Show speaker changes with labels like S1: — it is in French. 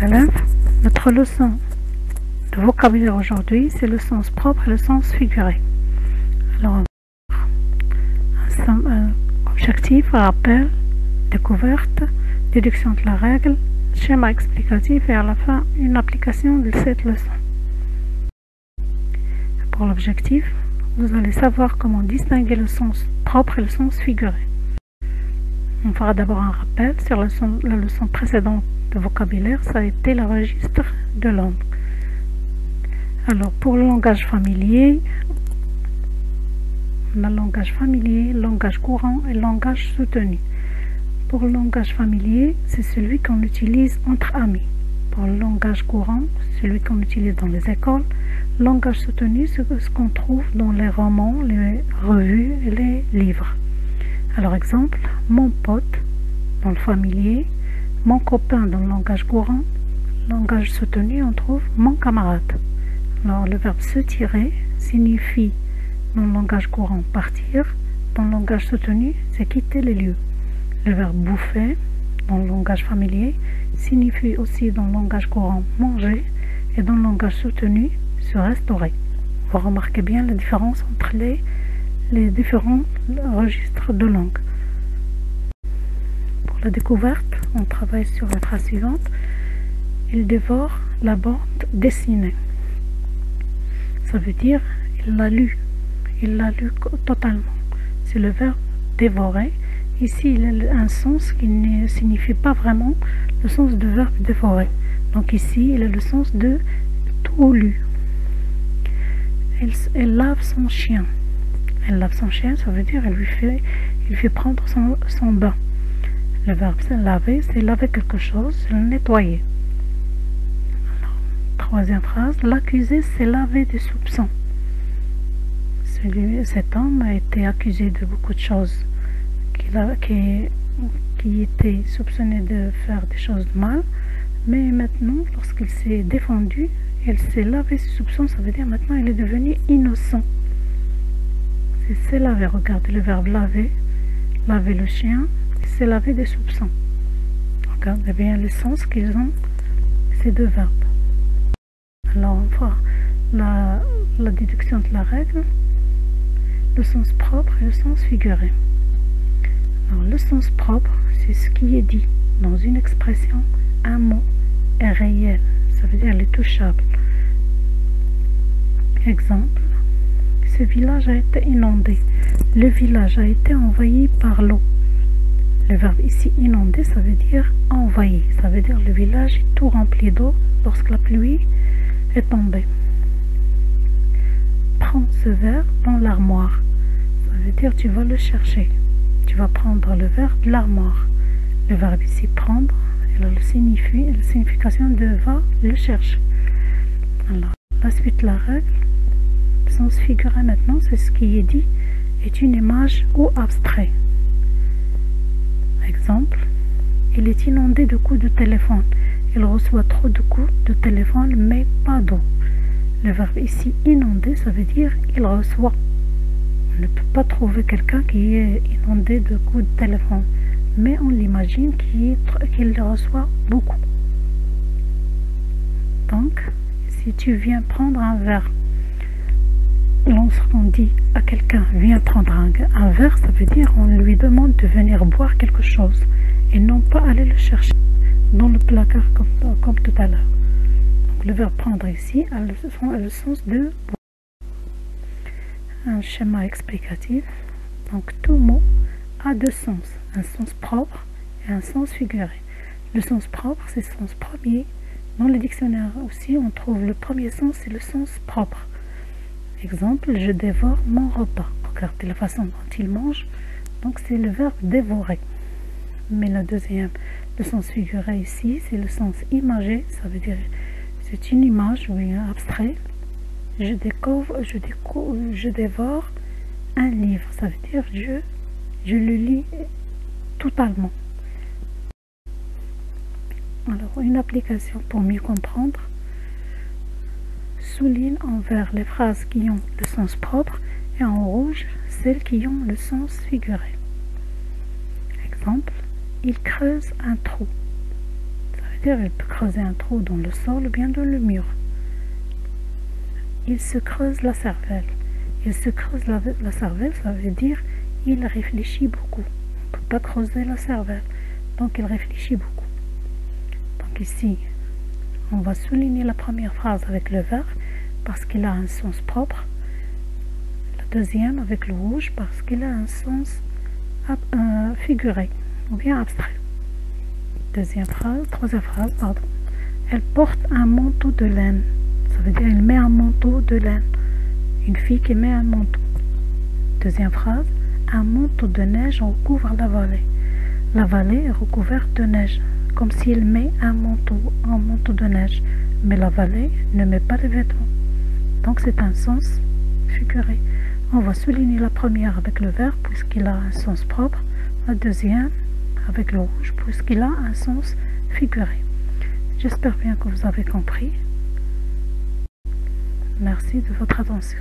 S1: élèves, notre leçon de vocabulaire aujourd'hui, c'est le sens propre et le sens figuré. Alors, un objectif, rappel, découverte, déduction de la règle, schéma explicatif et à la fin, une application de cette leçon. Pour l'objectif, vous allez savoir comment distinguer le sens propre et le sens figuré. On fera d'abord un rappel sur la leçon précédente de vocabulaire, ça a été le registre de langue. Alors pour le langage familier, on a le langage familier, langage courant et langage soutenu. Pour le langage familier, c'est celui qu'on utilise entre amis. Pour le langage courant, celui qu'on utilise dans les écoles. Langage soutenu, c'est ce qu'on trouve dans les romans, les revues et les livres. Alors exemple, mon pote dans le familier, mon copain dans le langage courant, langage soutenu, on trouve mon camarade. Alors le verbe se tirer signifie dans le langage courant partir, dans le langage soutenu c'est quitter les lieux. Le verbe bouffer dans le langage familier signifie aussi dans le langage courant manger et dans le langage soutenu se restaurer. Vous remarquez bien la différence entre les différents registres de langue. Pour la découverte, on travaille sur la phrase suivante. Il dévore la bande dessinée. Ça veut dire il l'a lu totalement. C'est le verbe dévorer. Ici, il a un sens qui ne signifie pas vraiment le sens du verbe dévorer. Donc ici, il a le sens de tout lu. Elle lave son chien. Elle lave son chien, ça veut dire il lui fait prendre son bain. Le verbe laver, c'est laver quelque chose, c'est le nettoyer. Alors, troisième phrase, l'accusé s'est lavé des soupçons. Cet homme a été accusé de beaucoup de choses, qui était soupçonné de faire des choses de mal, mais maintenant, lorsqu'il s'est défendu, il s'est lavé ses soupçons, ça veut dire maintenant il est devenu innocent. C'est laver, regardez le verbe laver, laver le chien, c'est laver des soupçons. Regardez bien les sens qu'ils ont, ces deux verbes. Alors on fera la déduction de la règle, le sens propre et le sens figuré. Alors le sens propre, c'est ce qui est dit dans une expression, un mot est réel, ça veut dire il est touchable. Exemple, ce village a été inondé. Le village a été envahi par l'eau. Le verbe ici inondé, ça veut dire envahi. Ça veut dire le village est tout rempli d'eau lorsque la pluie est tombée. Prends ce verre dans l'armoire. Ça veut dire tu vas le chercher. Tu vas prendre le verre de l'armoire. Le verbe ici prendre, elle a la signification de va le chercher. Alors, la suite de la règle. Le sens figuré maintenant, c'est ce qui est dit est une image ou abstrait. Exemple, il est inondé de coups de téléphone. Il reçoit trop de coups de téléphone, mais pas d'eau. Le verbe ici inondé, ça veut dire il reçoit. On ne peut pas trouver quelqu'un qui est inondé de coups de téléphone, mais on l'imagine qu'il reçoit beaucoup. Donc, si tu viens prendre un verre, lorsqu'on dit à quelqu'un viens prendre un verre, ça veut dire on lui demande de venir boire quelque chose et non pas aller le chercher dans le placard comme tout à l'heure. Donc le verbe prendre ici a le sens de boire. Un schéma explicatif. Donc tout mot a deux sens, un sens propre et un sens figuré. Le sens propre, c'est le sens premier. Dans le dictionnaire aussi, on trouve le premier sens, c'est le sens propre. Exemple, je dévore mon repas. Regardez la façon dont il mange. Donc c'est le verbe dévorer. Mais le sens figuré ici, c'est le sens imagé. Ça veut dire c'est une image ou un abstrait. Je dévore un livre. Ça veut dire je le lis totalement. Alors une application pour mieux comprendre. Souligne en vert les phrases qui ont le sens propre et en rouge celles qui ont le sens figuré. Exemple, il creuse un trou. Ça veut dire il peut creuser un trou dans le sol ou bien dans le mur. Il se creuse la cervelle. Il se creuse la cervelle, ça veut dire il réfléchit beaucoup. On ne peut pas creuser la cervelle, donc il réfléchit beaucoup. Donc ici, on va souligner la première phrase avec le vert parce qu'il a un sens propre. La deuxième avec le rouge parce qu'il a un sens figuré ou bien abstrait. Troisième phrase, pardon. Elle porte un manteau de laine. Ça veut dire elle met un manteau de laine. Une fille qui met un manteau. Deuxième phrase, un manteau de neige recouvre la vallée. La vallée est recouverte de neige, comme s'il met un manteau de neige. Mais la vallée ne met pas de vêtements. Donc c'est un sens figuré. On va souligner la première avec le vert puisqu'il a un sens propre. La deuxième avec le rouge puisqu'il a un sens figuré. J'espère bien que vous avez compris. Merci de votre attention.